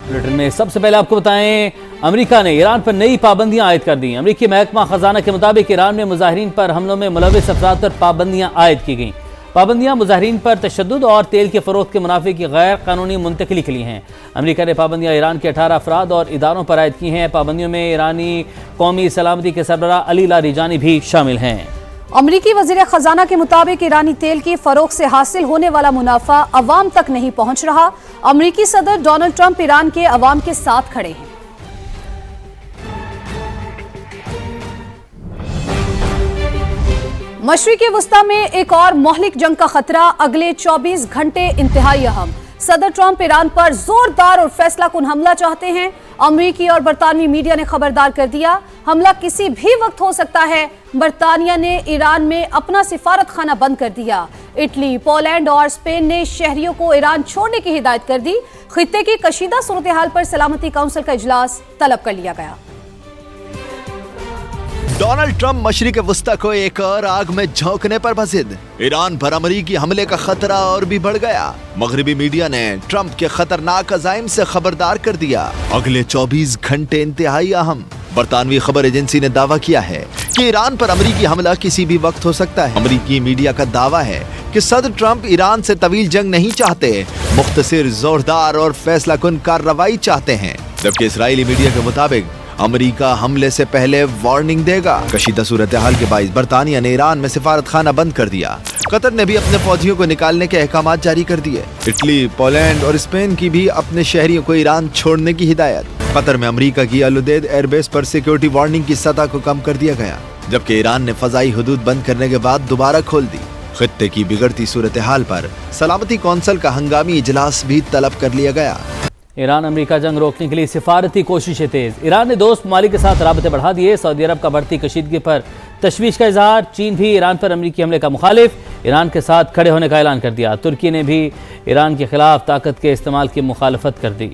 Bulletin में सबसे पहले आपको बताएं, अमेरिका ने ईरान पर नई पाबंदियां आयद कर दी। अमेरिकी महकमा खजाना के मुताबिक ईरान में मुजाहिरीन पर हमलों में मुलविस अफराद पर पाबंदियां आयद की गईं। पाबंदियां मुजाहिरीन पर तशद्दुद और तेल के फरोख्त के मुनाफे की गैर कानूनी मुंतकिली के लिए हैं। अमेरिका ने पाबंदियां ईरान के 18 अफराद और इदारों पर आयद की हैं। पाबंदियों में ईरानी कौमी सलामती के सरबराह अली लारीजानी भी शामिल हैं। अमरीकी वज़ीर खजाना के मुताबिक ईरानी तेल की फरोख्त से हासिल होने वाला मुनाफा अवाम तक नहीं पहुंच रहा। अमरीकी सदर डोनाल्ड ट्रंप ईरान के अवाम के साथ खड़े हैं। मशरिक़ वस्ता में एक और मोहलिक जंग का खतरा, अगले 24 घंटे इंतहाई अहम। सदर ट्रंप ईरान पर जोरदार और फैसला कुन हमला चाहते हैं। अमरीकी और बरतानवी मीडिया ने खबरदार कर दिया, हमला किसी भी वक्त हो सकता है। बरतानिया ने ईरान में अपना सिफारत खाना बंद कर दिया। इटली, पोलैंड और स्पेन ने शहरियों को ईरान छोड़ने की हिदायत कर दी। खित्ते की कशीदा सूरत हाल पर सलामती काउंसिल का इजलास तलब कर लिया गया। डोनाल्ड ट्रंप मशरिक़ वस्ता को एक और आग में झोंकने पर बजिद। ईरान पर अमरीकी हमले का खतरा और भी बढ़ गया। मगरबी मीडिया ने ट्रंप के खतरनाक अज़ाइम से खबरदार कर दिया, अगले 24 घंटे इंतहाई अहम। बरतानवी खबर एजेंसी ने दावा किया है कि ईरान पर अमरीकी हमला किसी भी वक्त हो सकता है। अमरीकी मीडिया का दावा है कि सदर ट्रंप ईरान से तवील जंग नहीं चाहते, मुख्तसिर, जोरदार और फैसला कुन कार्रवाई चाहते हैं। जबकि इस्राएली मीडिया के मुताबिक अमेरिका हमले से पहले वार्निंग देगा। कशीदा सूरत हाल के बाइस बरतानिया ने ईरान में सिफारत खाना बंद कर दिया। कतर ने भी अपने फौजियों को निकालने के अहकाम जारी कर दिए। इटली, पोलैंड और स्पेन की भी अपने शहरियों को ईरान छोड़ने की हिदायत। कतर में अमेरिका की अल-उदैद एयरबेस पर सिक्योरिटी वार्निंग की सतह को कम कर दिया गया, जबकि ईरान ने फजाई हुदूद बंद करने के बाद दोबारा खोल दी। खित्ते की बिगड़ती सूरत हाल पर सलामती कौंसिल का हंगामी इजलास भी तलब कर लिया गया। ईरान अमेरिका जंग रोकने के लिए सिफारती कोशिशें तेज। ईरान ने दोस्त ममालिक के साथ राबते बढ़ा दिए। सऊदी अरब का बढ़ती कशीदगी पर तशवीश का इजहार। चीन भी ईरान पर अमेरिकी हमले का मुखालिफ, ईरान के साथ खड़े होने का ऐलान कर दिया। तुर्की ने भी ईरान के खिलाफ ताकत के इस्तेमाल की मुखालफत कर दी।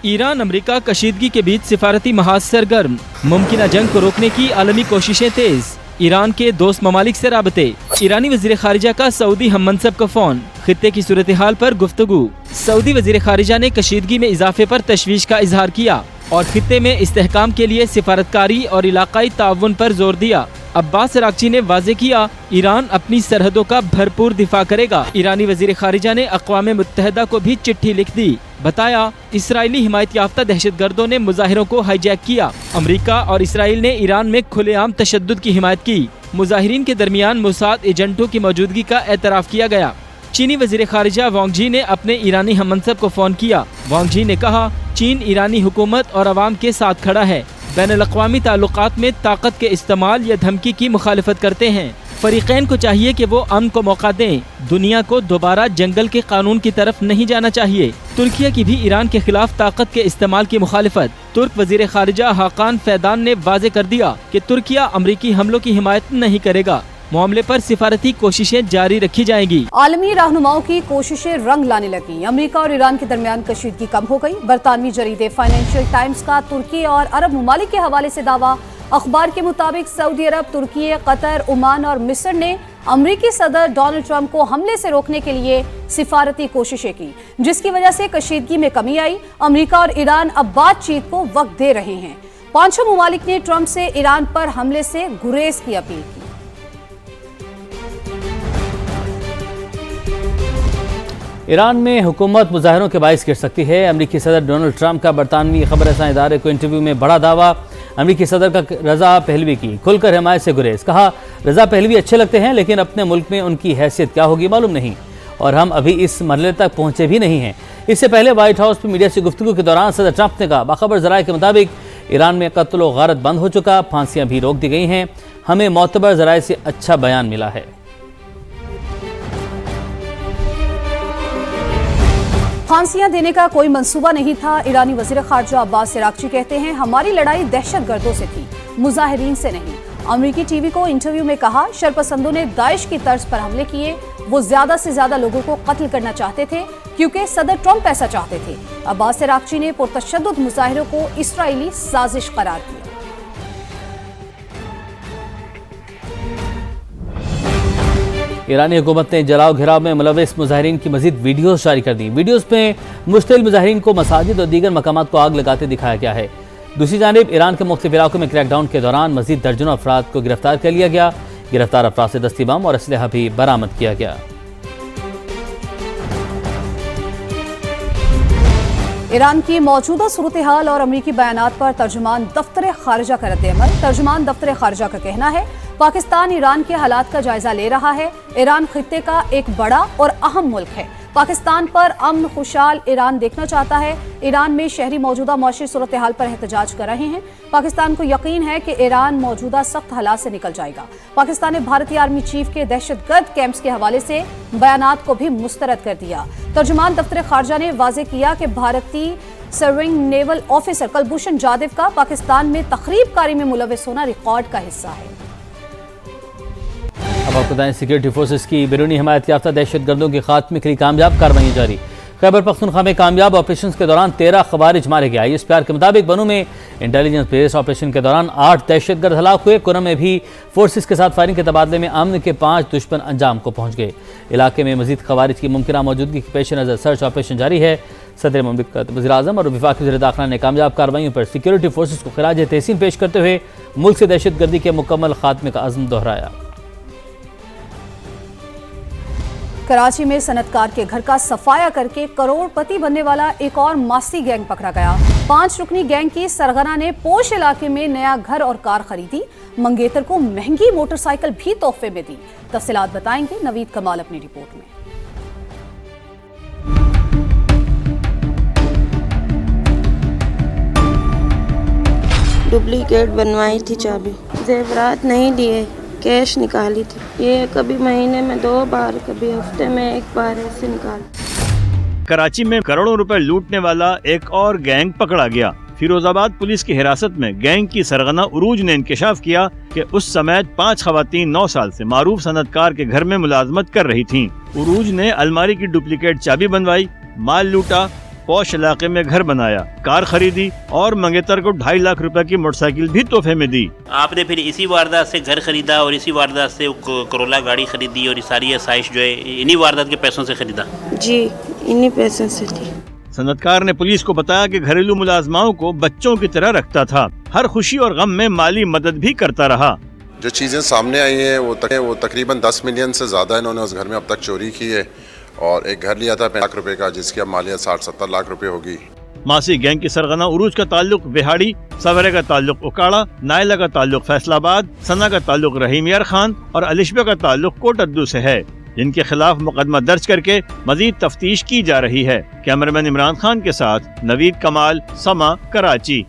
ईरान अमेरिका कशीदगी के बीच सिफारती महाज सरगर्म। मुमकिन जंग को रोकने की आलमी कोशिशें तेज। ईरान के दोस्त ममालिक से राबते। ईरानी वजीर खारिजा का सऊदी हम मनसब का फोन। खित्ते की सूरत हाल पर गुफ्तगू। सऊदी वजीर खारिजा ने कशीदगी में इजाफे पर तशवीश का इजहार किया और खित्ते में इस्तेहकाम के लिए सिफारतकारी और इलाकाई ताउन पर जोर दिया। अब्बास अरागची ने वाज़े किया, ईरान अपनी सरहदों का भरपूर दिफा करेगा। ईरानी वजीर खारिजा ने अक़वाम मुत्तहिदा को भी चिट्ठी लिख दी। बताया, इसराइली हिमायत याफ्ता दहशतगर्दों ने मुजाहिरों को हाईजैक किया। अमरीका और इसराइल ने ईरान में खुलेआम तशद्दुद की हिमायत की। मुजाहिरीन के दरमियान मोसाद एजेंटों की मौजूदगी का एतराफ़ किया गया। चीनी वजीर खारिजा वांग जी ने अपने ईरानी हम मनसब को फ़ोन किया। वांग जी ने कहा, चीन ईरानी हुकूमत और अवाम के साथ खड़ा है। बैनुल-अक़वामी ताल्लुकात में ताकत के इस्तेमाल या धमकी की मुखालिफत करते हैं। फरीक़ैन को चाहिए कि वो अमन को मौका दें। दुनिया को दोबारा जंगल के कानून की तरफ नहीं जाना चाहिए। तुर्किया की भी ईरान के खिलाफ ताकत के इस्तेमाल की मुखालिफत। तुर्क वजीर खारिजा हाकान फैदान ने वाज़े कर दिया कि तुर्किया अमरीकी हमलों की हिमायत नहीं करेगा। मामले पर सिफारती कोशिशें जारी रखी जाएंगी। आलमी रहनुमाओं की कोशिशें रंग लाने लगी। अमेरिका और ईरान के दरमियान कशीदगी कम हो गई। बरतानवी जरीदे फाइनेंशियल टाइम्स का तुर्की और अरब ममालिक के हवाले से दावा। अखबार के मुताबिक सऊदी अरब, तुर्की, कतर, ओमान और मिस्र ने अमरीकी सदर डोनाल्ड ट्रंप को हमले से रोकने के लिए सिफारती कोशिशें की, जिसकी वजह से कशीदगी में कमी आई। अमरीका और ईरान अब बातचीत को वक्त दे रहे हैं। पांचों ममालिक ने ट्रंप से ईरान पर हमले से गुरेज की अपील की। ईरान में हुकूमत मुजाहिरों के बाइस गिर सकती है। अमरीकी सदर डोनाल्ड ट्रंप का बरतानवी खबर रसां इदारे को इंटरव्यू में बड़ा दावा। अमरीकी सदर का रजा पहलवी की खुलकर हिमायत से गुरेज। कहा, रजा पहलवी अच्छे लगते हैं, लेकिन अपने मुल्क में उनकी हैसियत क्या होगी मालूम नहीं, और हम अभी इस मरहले तक पहुंचे भी नहीं हैं। इससे पहले व्हाइट हाउस पर मीडिया से गुफ्तगू के दौरान सदर ट्रंप ने कहा, बाखबर ज़राए के मुताबिक ईरान में कत्ल व गारत बंद हो चुका, फांसियां भी रोक दी गई हैं। हमें मोतबर ज़राए से अच्छा बयान मिला है। फांसियां देने का कोई मंसूबा नहीं था। ईरानी वज़ीर ख़ारिजा अब्बास अरागची कहते हैं, हमारी लड़ाई दहशतगर्दों से थी, मुजाहिरीन से नहीं। अमरीकी टीवी को इंटरव्यू में कहा, शरपसंदों ने दाइश की तर्ज पर हमले किए। वो ज्यादा से ज्यादा लोगों को कत्ल करना चाहते थे क्योंकि सदर ट्रंप ऐसा चाहते थे। अब्बास अरागची ने पुरतशद्दुद मुजाहिरों को इसराइली साजिश करार दिया। ایرانی حکومت نے جلاؤ گھراؤ میں ملوث مظاہرین کی مزید ویڈیوز جاری کر دی۔ ویڈیوز میں مشتعل مظاہرین کو مساجد اور دیگر مقامات کو آگ لگاتے دکھایا گیا ہے۔ دوسری جانب ایران کے مختلف علاقوں میں کریک ڈاؤن کے دوران مزید درجنوں افراد کو گرفتار کر لیا گیا۔ گرفتار افراد سے دستی بم اور اسلحہ بھی برآمد کیا گیا۔ ایران کی موجودہ صورتحال اور امریکی بیانات پر ترجمان دفتر خارجہ کا رد عمل۔ ترجمان دفتر خارجہ کا کہنا ہے پاکستان ایران کے حالات کا جائزہ لے رہا ہے۔ ایران خطے کا ایک بڑا اور اہم ملک ہے۔ پاکستان پر امن خوشحال ایران دیکھنا چاہتا ہے۔ ایران میں شہری موجودہ معاشی صورتحال پر احتجاج کر رہے ہیں۔ پاکستان کو یقین ہے کہ ایران موجودہ سخت حالات سے نکل جائے گا۔ پاکستان نے بھارتی آرمی چیف کے دہشت گرد کیمپس کے حوالے سے بیانات کو بھی مسترد کر دیا۔ ترجمان دفتر خارجہ نے واضح کیا کہ بھارتی سرونگ نیول آفیسر کلبھوشن جادو کا پاکستان میں تخریب کاری میں ملوث ہونا ریکارڈ کا حصہ ہے۔ اب آپ کو بتائیں سیکورٹی فورسز کی بیرونی حمایت یافتہ دہشت گردوں کے خاتمے کے لیے کامیاب کارروائیاں جاری۔ خیبر پختونخوا میں کامیاب آپریشنز کے دوران 13 خوارج مارے گئے۔ ISPR کے مطابق بنو میں انٹیلیجنس بیس آپریشن کے دوران 8 دہشت گرد ہلاک ہوئے۔ کرم میں بھی فورسز کے ساتھ فائرنگ کے تبادلے میں امن کے 5 دشمن انجام کو پہنچ گئے۔ علاقے میں مزید خوارج کی ممکنہ موجودگی کے پیش نظر سرچ آپریشن جاری ہے۔ صدر مملکت وزیر اعظم اور وفاقی وزیر داخلہ نے کامیاب کارروائیوں پر سیکورٹی فورسز کو خراج تحسین پیش کرتے ہوئے ملک سے دہشت گردی کے مکمل خاتمے کا عزم دہرایا۔ کراچی میں صنعت کار کے گھر کا صفایا کر کے کروڑ پتی بننے والا ایک اور ماسی گینگ پکڑا گیا۔ 5 رکنی گینگ کی سرغنہ نے پوش علاقے میں نیا گھر اور کار خریدی۔ منگیتر کو مہنگی موٹر سائیکل بھی تحفے میں دی۔ تفصیلات بتائیں گے نوید کمال اپنی رپورٹ میں۔ ڈپلیکیٹ بنوائی تھی چابی، زیورات نہیں لیے، کیش نکالی تھی۔ یہ کبھی مہینے میں 2 بار، کبھی ہفتے میں 1 بار ایسے نکال۔ کراچی میں کروڑوں روپے لوٹنے والا ایک اور گینگ پکڑا گیا۔ فیروز آباد پولیس کی حراست میں گینگ کی سرغنہ عروج نے انکشاف کیا کہ اس سمیت 5 خواتین 9 سال سے معروف صنعت کار کے گھر میں ملازمت کر رہی تھیں۔ عروج نے الماری کی ڈپلیکیٹ چابی بنوائی، مال لوٹا، پوش علاقے میں گھر بنایا، کار خریدی اور منگیتر کو 2.5 لاکھ روپے کی موٹر سائیکل بھی تحفے میں دی۔ آپ نے پھر اسی واردات سے گھر خریدا اور اسی واردات سے کرولا گاڑی خریدی اور یہ ساری آسائش جو ہے انہی واردات کے پیسوں سے خریدا؟ جی انہی پیسوں سے تھی۔ صنعت کار نے پولیس کو بتایا کہ گھریلو ملازماؤں کو بچوں کی طرح رکھتا تھا، ہر خوشی اور غم میں مالی مدد بھی کرتا رہا۔ جو چیزیں سامنے آئی ہیں وہ تقریباً 10 ملین سے زیادہ انہوں نے اس گھر میں اب تک چوری کی ہے، اور ایک گھر لیا تھا 5 لاکھ روپے کا جس کی اب مالیت 60-70 لاکھ روپے ہوگی۔ ماسی گینگ کی سرغنہ عروج کا تعلق بہاڑی، سورے کا تعلق اکاڑا، نائلہ کا تعلق فیصل آباد، ثنا کا تعلق رحیم یار خان اور الشبہ کا تعلق کوٹدو سے ہے، جن کے خلاف مقدمہ درج کر کے مزید تفتیش کی جا رہی ہے۔ کیمرمین عمران خان کے ساتھ نوید کمال، سما، کراچی۔